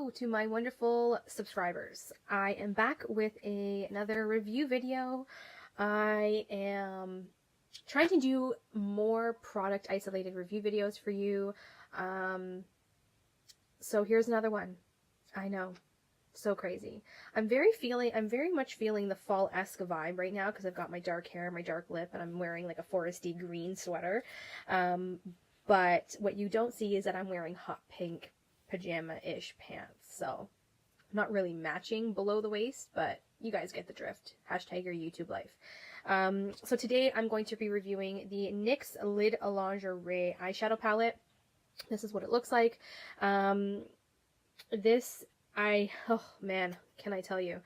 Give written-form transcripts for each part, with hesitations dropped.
Hello to my wonderful subscribers. I am back with another review video. I am trying to do more product isolated review videos for you. So here's another one. I know, so crazy. I'm very much feeling the fall-esque vibe right now because I've got my dark hair, my dark lip, and I'm wearing like a foresty green sweater. But what you don't see is that I'm wearing hot pink pajama-ish pants, so not really matching below the waist, but you guys get the drift. Hashtag your YouTube life. So today I'm going to be reviewing the NYX Lid Lingerie eyeshadow palette. This is what it looks like. Oh man, can I tell you?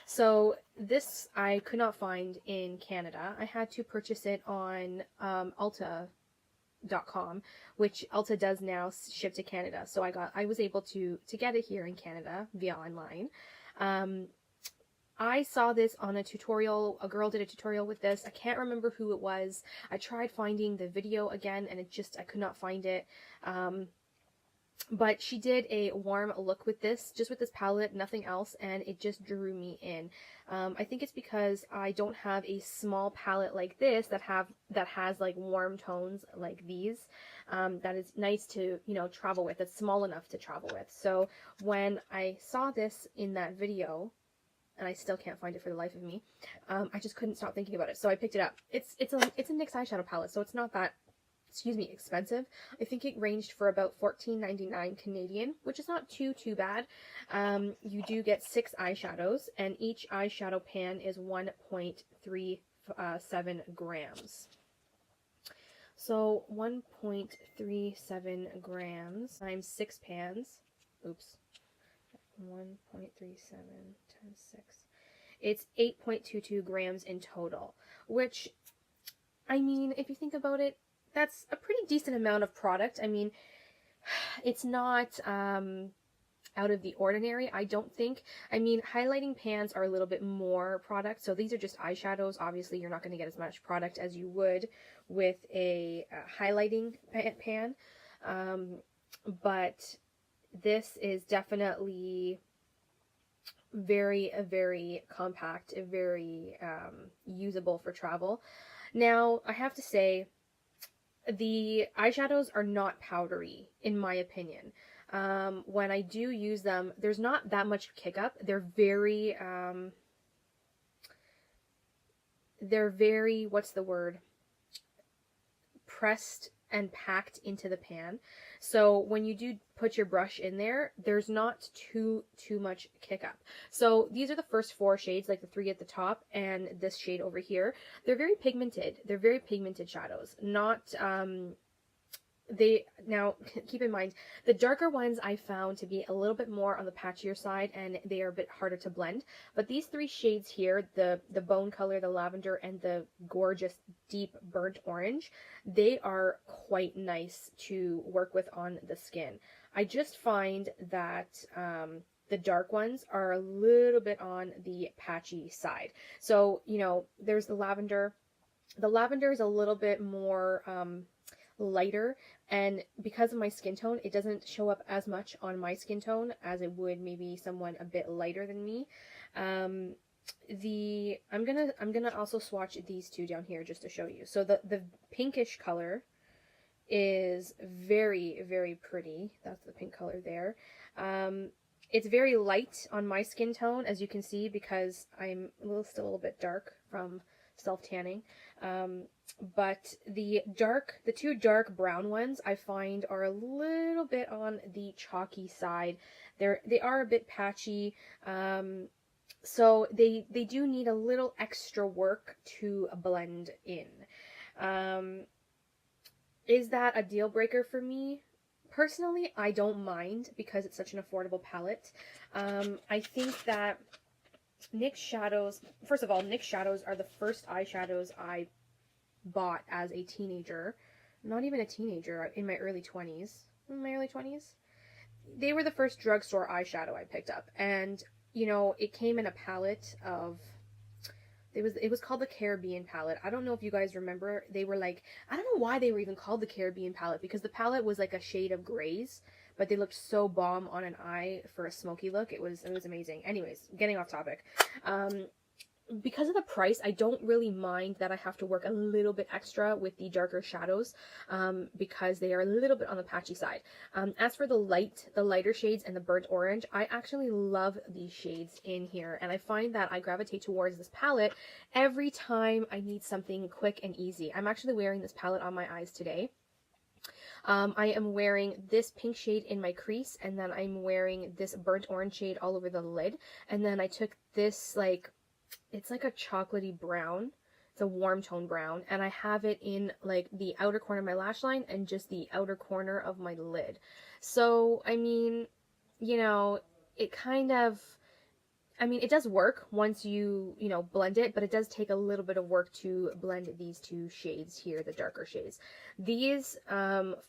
So this I could not find in Canada. I had to purchase it on Ulta.com, which Ulta does now ship to Canada. So I was able to get it here in Canada via online. I saw this on a tutorial. A girl did a tutorial with this. I can't remember who it was. I tried finding the video again and I could not find it. But she did a warm look with this, just with this palette, nothing else, and it just drew me in. I think it's because I don't have a small palette like this that has like warm tones like these. That is nice to, travel with. It's small enough to travel with. So when I saw this in that video, and I still can't find it for the life of me, I just couldn't stop thinking about it. So I picked it up. It's a NYX eyeshadow palette, so it's not that, expensive. I think it ranged for about $14.99 Canadian, which is not too bad. You do get 6 eyeshadows, and each eyeshadow pan is 1.37 grams. So 1.37 grams times 6 pans. Oops. 1.37 times 6. It's 8.22 grams in total, which, I mean, if you think about it, that's a pretty decent amount of product. I mean, it's not out of the ordinary, I don't think. I mean, highlighting pans are a little bit more product, so these are just eyeshadows. Obviously, you're not going to get as much product as you would with a highlighting pan, but this is definitely very compact, very usable for travel. Now, I have to say, the eyeshadows are not powdery, in my opinion. When I do use them, there's not that much kick up. They're very, what's the word? Pressed and packed into the pan. So when you do put your brush in there, there's not too much kick up. So these are the first 4 shades, like the 3 at the top and this shade over here. They're very pigmented. They're very pigmented shadows. Not now keep in mind, the darker ones I found to be a little bit more on the patchier side, and they are a bit harder to blend. But these 3 shades here, the bone color, the lavender, and the gorgeous deep burnt orange, they are quite nice to work with on the skin. I just find that the dark ones are a little bit on the patchy side. So, there's the lavender. The lavender is a little bit more lighter, and because of my skin tone, it doesn't show up as much on my skin tone as it would maybe someone a bit lighter than me. I'm gonna also swatch these 2 down here just to show you. So the pinkish color is very pretty. That's the pink color there. It's very light on my skin tone, as you can see, because I'm still a little bit dark from self-tanning. But the 2 dark brown ones I find are a little bit on the chalky side. They are a bit patchy, so they do need a little extra work to blend in. Is that a deal breaker for me? Personally, I don't mind because it's such an affordable palette. I think that NYX shadows, first of all, NYX shadows are the first eyeshadows I bought as a teenager. Not even a teenager, in my early 20s. They were the first drugstore eyeshadow I picked up. And, it came in a palette of, it was called the Caribbean palette. I don't know if you guys remember. They were like, I don't know why they were even called the Caribbean palette, because the palette was like a shade of grays. but they looked so bomb on an eye for a smoky look. It was amazing. Anyways, getting off topic. Because of the price, I don't really mind that I have to work a little bit extra with the darker shadows, because they are a little bit on the patchy side. As for the lighter shades and the burnt orange, I actually love these shades in here, and I find that I gravitate towards this palette every time I need something quick and easy. I'm actually wearing this palette on my eyes today. I am wearing this pink shade in my crease, and then I'm wearing this burnt orange shade all over the lid, and then I took this, like, it's like a chocolatey brown. It's a warm tone brown, and I have it in like the outer corner of my lash line and just the outer corner of my lid. So, I mean, you know, it kind of, I mean, it does work once you know, blend it, but it does take a little bit of work to blend these two shades here, the darker shades. These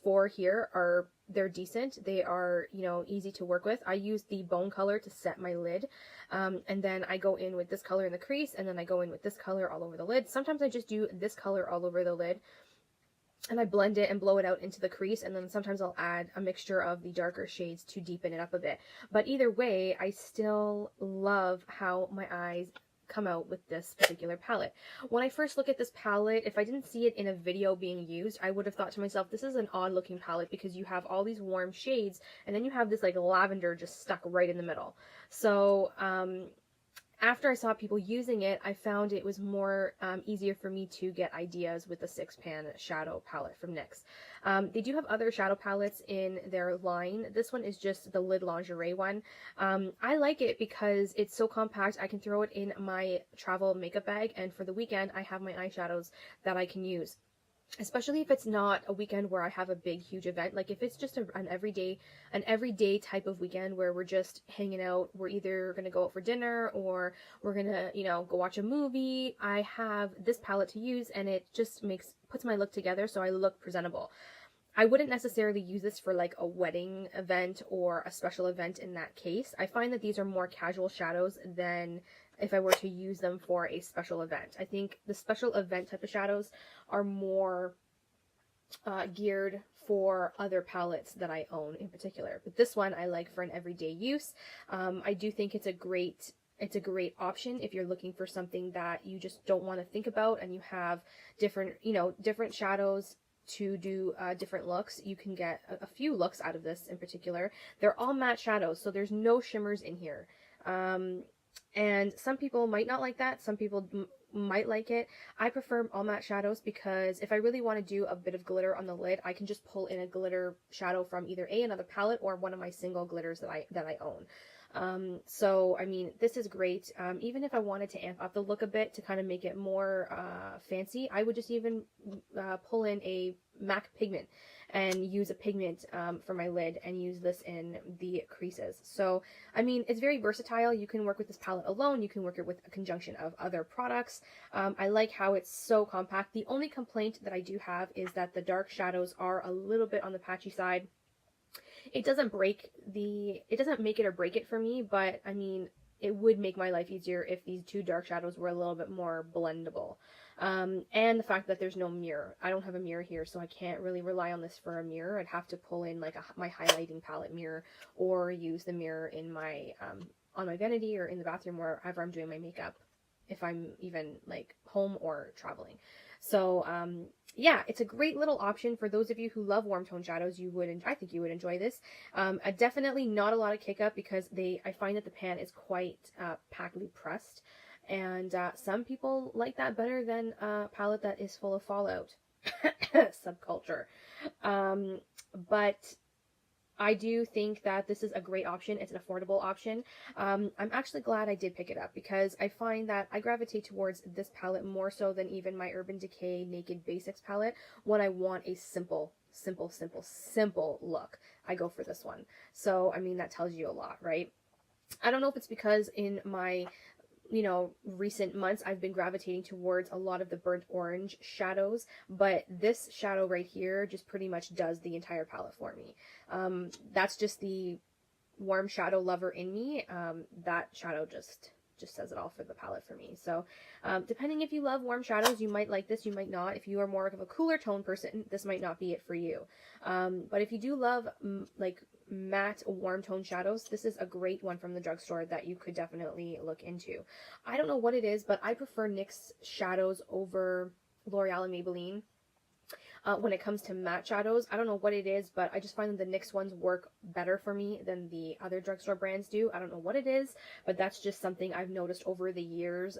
four here are, they're decent. They are, you know, easy to work with. I use the bone color to set my lid, and then I go in with this color in the crease, and then I go in with this color all over the lid. Sometimes I just do this color all over the lid, and I blend it and blow it out into the crease, and then sometimes I'll add a mixture of the darker shades to deepen it up a bit. But either way, I still love how my eyes come out with this particular palette. When I first look at this palette, if I didn't see it in a video being used, I would have thought to myself, this is an odd looking palette, because you have all these warm shades, and then you have this like lavender just stuck right in the middle. So, after I saw people using it, I found it was more easier for me to get ideas with the 6-pan shadow palette from NYX. They do have other shadow palettes in their line. This one is just the Lid Lingerie one. I like it because it's so compact. I can throw it in my travel makeup bag, and for the weekend, I have my eyeshadows that I can use. Especially if it's not a weekend where I have a big, huge event. Like if it's just an everyday type of weekend where we're just hanging out, we're either going to go out for dinner or we're going to, you know, go watch a movie. I have this palette to use, and it just puts my look together so I look presentable. I wouldn't necessarily use this for like a wedding event or a special event in that case. I find that these are more casual shadows than if I were to use them for a special event. I think the special event type of shadows are more geared for other palettes that I own in particular. But this one I like for an everyday use. I do think it's a great option if you're looking for something that you just don't want to think about, and you have different shadows to do different looks. You can get a few looks out of this in particular. They're all matte shadows, so there's no shimmers in here. And some people might not like that. Some people might like it. I prefer all matte shadows because if I really want to do a bit of glitter on the lid, I can just pull in a glitter shadow from either another palette or one of my single glitters that I own. So, I mean, this is great. Even if I wanted to amp up the look a bit to kind of make it more fancy, I would just even pull in a MAC pigment and use a pigment for my lid and use this in the creases. So, I mean, it's very versatile. You can work with this palette alone. You can work it with a conjunction of other products. I like how it's so compact. The only complaint that I do have is that the dark shadows are a little bit on the patchy side. It doesn't make it or break it for me, but I mean, it would make my life easier if these two dark shadows were a little bit more blendable. And the fact that there's no mirror. I don't have a mirror here, so I can't really rely on this for a mirror. I'd have to pull in like my highlighting palette mirror, or use the mirror in my on my vanity or in the bathroom wherever I'm doing my makeup, if I'm even like home or traveling. So yeah, it's a great little option for those of you who love warm tone shadows. I think you would enjoy this. Definitely not a lot of kick up because I find that the pan is quite packly pressed, and some people like that better than a palette that is full of fallout subculture. But I do think that this is a great option. It's an affordable option. I'm actually glad I did pick it up because I find that I gravitate towards this palette more so than even my Urban Decay Naked Basics palette. When I want a simple look, I go for this one. So, I mean, that tells you a lot, right? I don't know if it's because in my recent months, I've been gravitating towards a lot of the burnt orange shadows, but this shadow right here just pretty much does the entire palette for me. That's just the warm shadow lover in me. That shadow just says it all for the palette for me. So, depending if you love warm shadows, you might like this, you might not. If you are more of a cooler tone person, this might not be it for you. But if you do love, like, matte warm tone shadows, this is a great one from the drugstore that you could definitely look into. I don't know what it is, but I prefer NYX shadows over L'Oreal and Maybelline. When it comes to matte shadows, I don't know what it is, but I just find that the NYX ones work better for me than the other drugstore brands do. I don't know what it is, but that's just something I've noticed over the years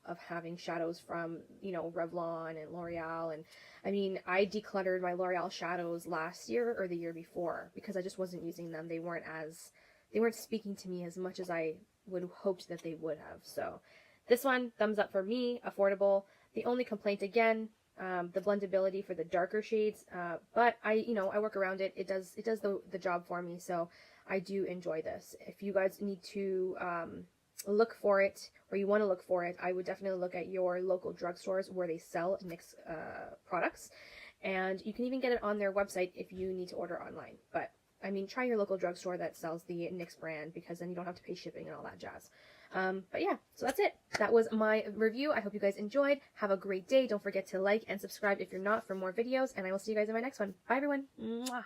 of having shadows from, you know, Revlon and L'Oreal. And I mean, I decluttered my L'Oreal shadows last year or the year before because I just wasn't using them. They weren't speaking to me as much as I would have hoped that they would have. So this one, thumbs up for me, affordable. The only complaint, again, the blendability for the darker shades, but I work around it. It does the job for me, so I do enjoy this. If you guys need to look for it, or you want to look for it, I would definitely look at your local drugstores where they sell NYX products, and you can even get it on their website if you need to order online. But I mean, try your local drugstore that sells the NYX brand, because then you don't have to pay shipping and all that jazz. But yeah, so that's it. That was my review. I hope you guys enjoyed. Have a great day. Don't forget to like and subscribe if you're not for more videos, and I will see you guys in my next one. Bye, everyone. Mwah.